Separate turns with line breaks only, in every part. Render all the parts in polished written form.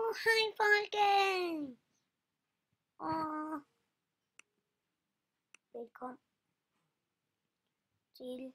Hej folkens! Og velkommen til,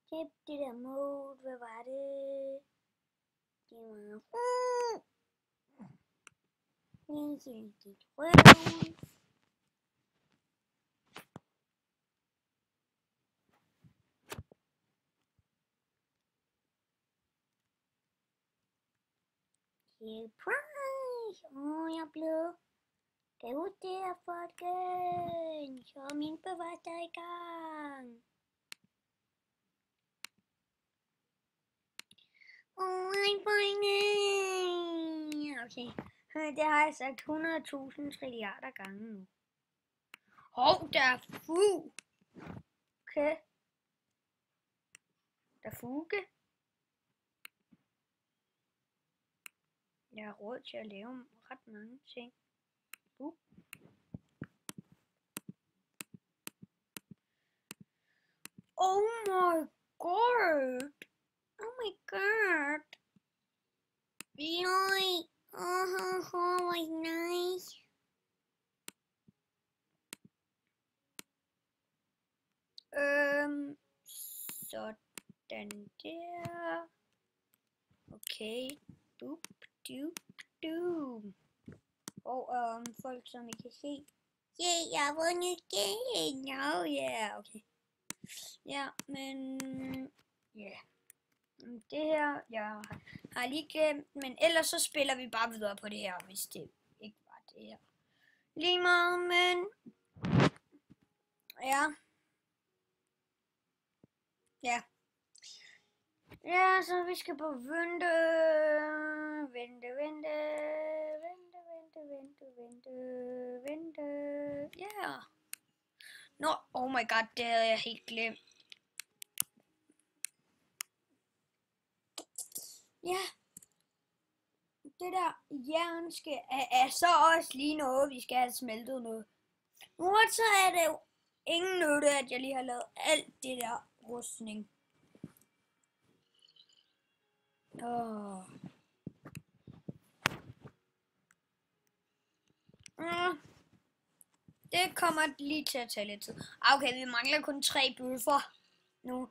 til det der mode. Hvad var det? Det var lidt røv. Surprise! Jeg er blevet. Kan I huske det her, folkens? Så min bevægelse er i gang. Hej, folkens! Okay, det har jeg sagt 100.000 trilliarder gange nu. Der er fug. Okay. Der er fuge. Jeg har råd til at lave ret mange ting. Oh my god! Oh my god! Yay! Was nice. Sådan der. Okay. Doop. Folk som I kan se. Jeg har vundet igen. Okay. Det her, jeg har lige glemt, men ellers så spiller vi bare videre på det her, hvis det ikke var det her. Lige meget, men ja, så vi skal på vente. Ja. Oh my god, det havde jeg helt glemt. Ja. Det der jern er så også lige noget, vi skal have smeltet noget. Så er det jo ingen nytte, at jeg lige har lavet alt det der rustning. Det kommer lige til at tage lidt tid. Okay, vi mangler kun 3 bøffer nu.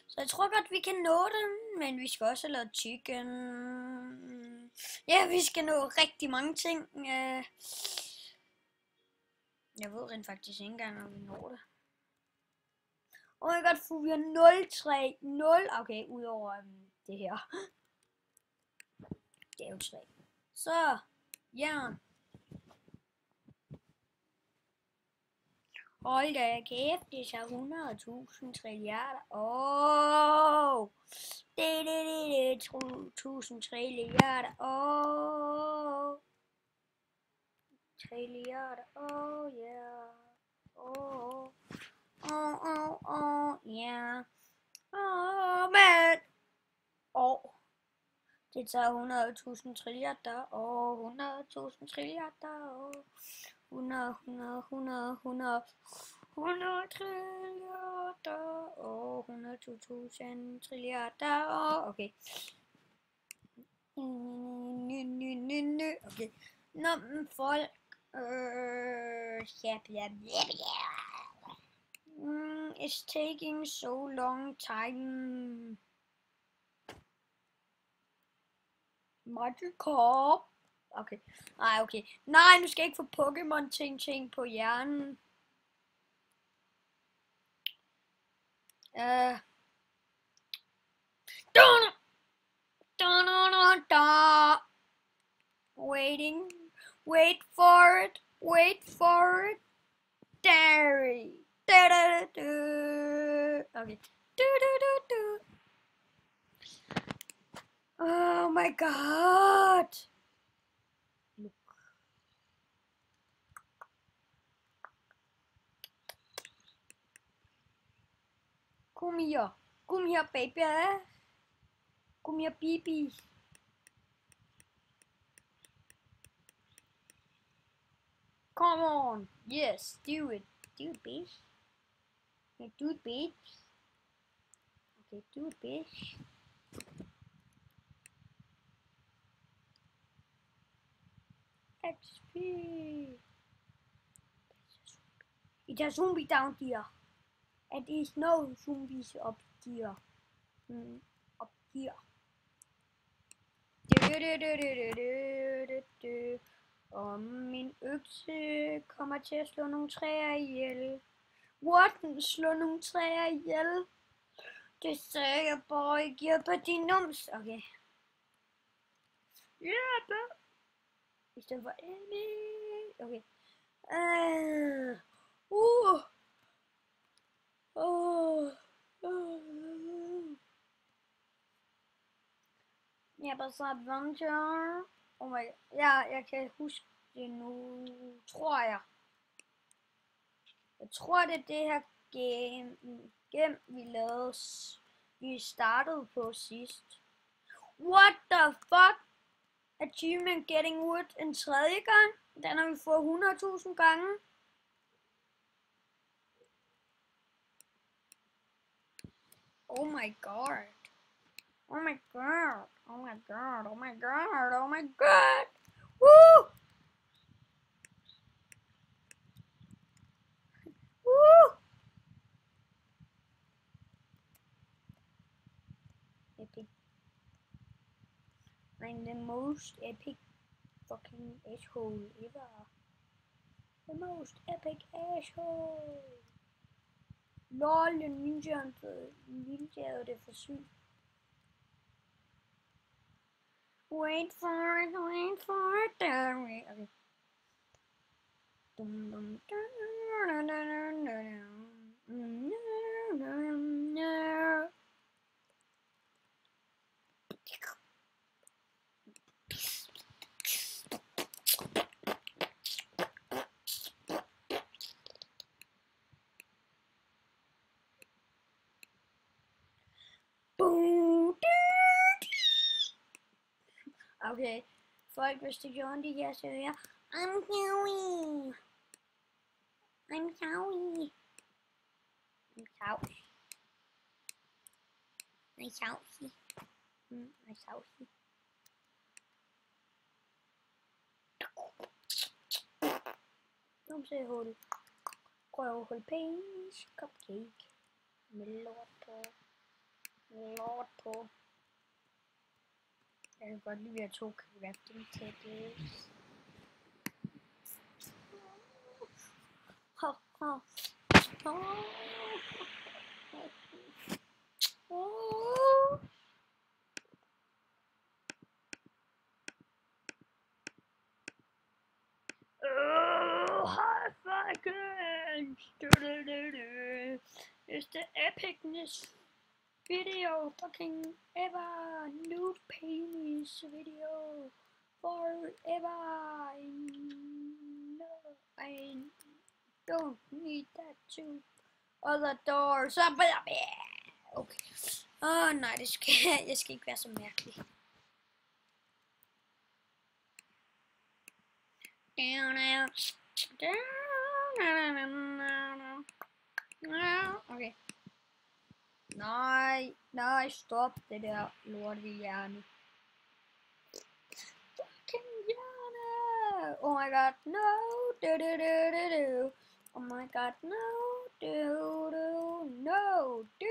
Så jeg tror godt, vi kan nå dem. Men vi skal også have lavet chicken. Ja, vi skal nå rigtig mange ting. Jeg ved rent faktisk ikke engang, om vi når det. Oh my god, vi har 0. Okay, udover det her. Det er jo 3. Så, jern. Hold da kæft, det er 100.000 trilliarder. Det 1000 trilliarder. Trilliarder. Man. Det tager 100.000 trilliarder. 100.000 trilliarder. 100 trilliarder. 100.000 trilliarder. Okay. Okay. Nå, men folk. It's taking so long time. Magikarp. Okay. Nej, okay. Nej, nu skal jeg ikke få Pokémon ting på hjernen. Wait for it. Dairy. Okay. Oh my god. Look. Come here, baby. Come here, baby. Come on. Yes, do it. Do it, bitch. Okay, do it, bitch. Okay, do it, bitch. XP. It a zombie down here. And there's no zombies up here. Up here. Og min økse kommer til at slå nogle træer ihjel. What? Slå nogle træer ihjel? Det sagde jeg bare ikke. Hjælper din nums. Okay. Hjælper. I stedet for enemy. Okay. Jeppers Adventure. Oh my god. Ja, jeg kan huske det nu, tror jeg. Jeg tror, det er det her game vi lavede, vi startede på sidst. What the fuck? Achievement getting wood en tredje gang? Den har vi fået 100.000 gange. Oh my god. Oh my god. Oh my god. Oh my god. Oh my god. Woo! Woo! Epic. I'm the most epic fucking asshole ever. The most epic asshole. LOL, ninjaen det for sygt. Wait for it, wait for it, okay. Dum dum okay, folk hvis det gjorde de her serier. I'm sorry. I'm sorry. I'm sorry. I'm sorry. I'm sorry. Nu ser hul. Røvhul page. Cupcake. Med lort på. Lort på. Jeg kan godt lide, at jeg tog crafting tables. It's the epicness video fucking ever. Noob penis video forever. No, I don't need that too. Other doors. Okay. Nej, jeg skal ikke være så mærkelig. Okay. Nej, stop det der lortehjerne. Fucking hjerne! Oh my god, no! Do. Oh my god, no! No! Do.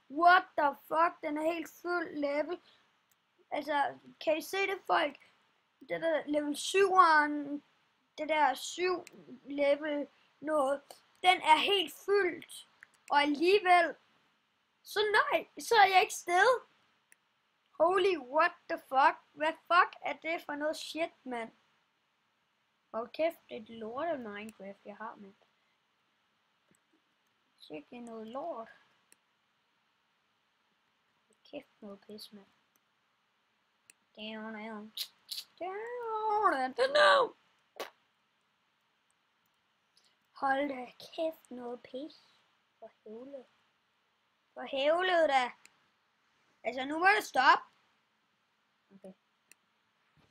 What the fuck? Den er helt fuld level. Altså, kan I se det, folk? Det der level 7'eren, det der 7 level noget, den er helt fyldt. Og alligevel, så nej, så er jeg ikke sted. Holy what the fuck? Hvad fuck er det for noget shit, mand? Og kæft, det er et lort af Minecraft, jeg har, mand. Sikke noget lort. Kæft noget pis, mand. Down. Hold da kæft noget pis. For helvede. For helvede da. Altså nu må det stoppe. Okay.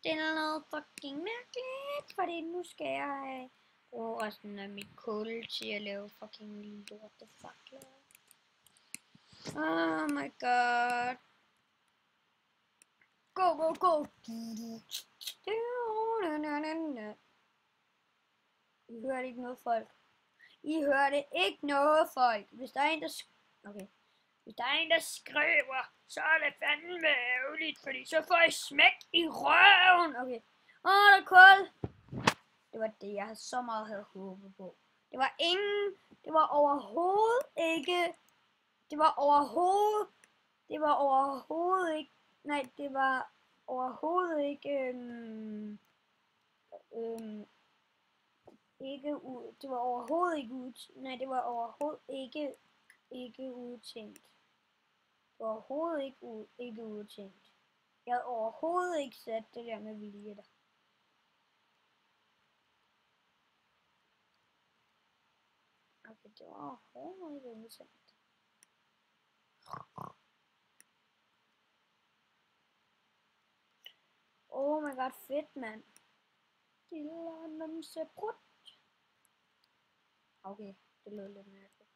Det er noget fucking mærkeligt. Fordi nu skal jeg bruge resten af mit kul til at lave fucking lorte fakler. Oh my god. Go. I hørte ikke noget, folk. I hørte ikke noget, folk. Hvis der er en, der... Okay. Hvis der er en, der skriver, så er det fandme ærgerligt, fordi så får I smæk i røven. Okay. Der er kul. Det var det, jeg så meget havde håbet på. Det var overhovedet ikke, det var overhovedet ikke, nej, det var overhovedet ikke, det var overhovedet ikke det var overhovedet ikke udtænkt. Det var overhovedet ikke udtænkt. Jeg havde overhovedet ikke sat det der med vilje der. Okay, det var overhovedet ikke udtænkt. Oh my god, fedt, mand. Lille numsebrud. Okay, det lød lidt mærkeligt.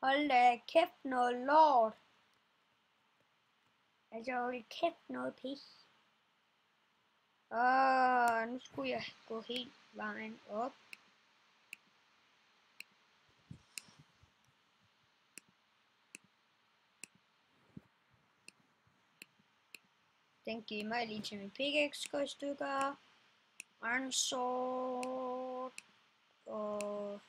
Hold da kæft noget lort. Altså hold kæft noget pis. Nu skulle jeg gå helt vejen op. Den gemmer jeg lige til min pickaxe går i stykker. Iron sword. Og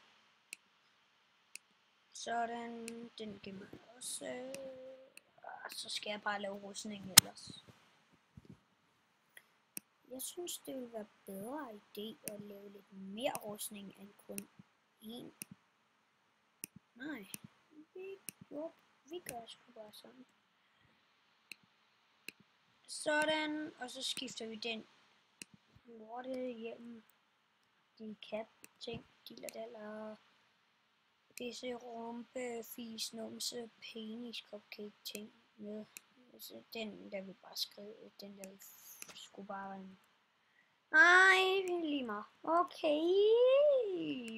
sådan. Den gemmer jeg også. Og så skal jeg bare lave rustning ellers. Jeg synes det ville være bedre idé at lave lidt mere rustning end kun én. Nej. Vi gør sgu bare sådan. Sådan, og så skifter vi den lorte hjem. De kat ting, dillerdaller, disse rumpe, fis, numse, penis, cupcake ting med. Altså, den der vil bare skrive, den der vil skulle bare være en. Nej, lige meget. Okay,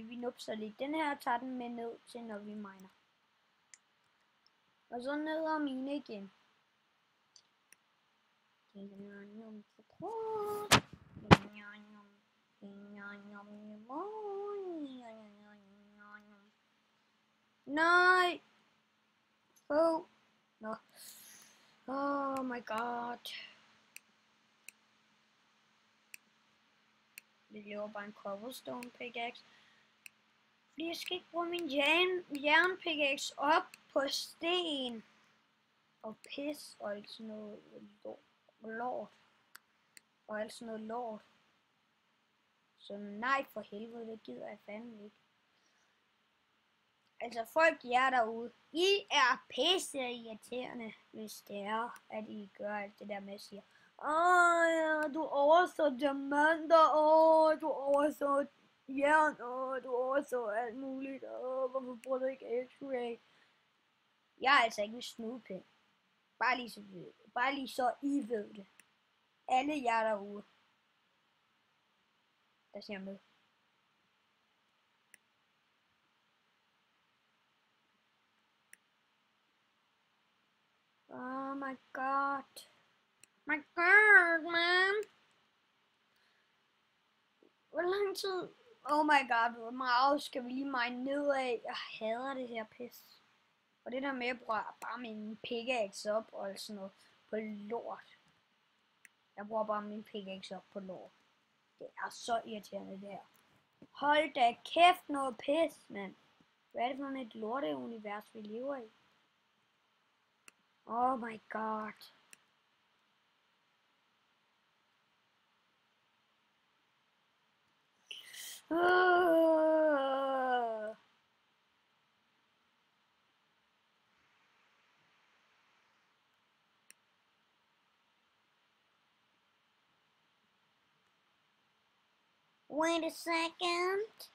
vi nupser lige den her og tager den med ned til når vi miner. Og så ned og mine igen. Nej. Oh. No. Oh my god. Vi laver bare en cobblestone pickaxe. Fordi jeg skal ikke bruge min jernpickaxe op på sten. Og pis og alt sådan noget lort. Og alt sådan noget lort. Så nej for helvede, det gider jeg fandme ikke. Altså folk jer derude, I er pisse irriterende, hvis det er, at I gør alt det der med at sige, ja, du overså diamanter, du overså jern, du overså alt muligt, hvorfor bruger du ikke X-ray? Jeg er altså ikke en snudpind. Bare lige så I ved det. Alle jer derude, der siger med. Oh my god. My god, man. Hvor lang tid? Oh my god, hvor meget skal vi lige mine nedad? Jeg hader det her pis. Og det der med at bruge bare min pickaxe op og sådan noget på lort. Jeg bruger bare min pickaxe op på lort. Det er så irriterende det her. Hold da kæft noget pis, mand. Hvad er det for et lorteunivers vi lever i? Oh my god. Wait a second.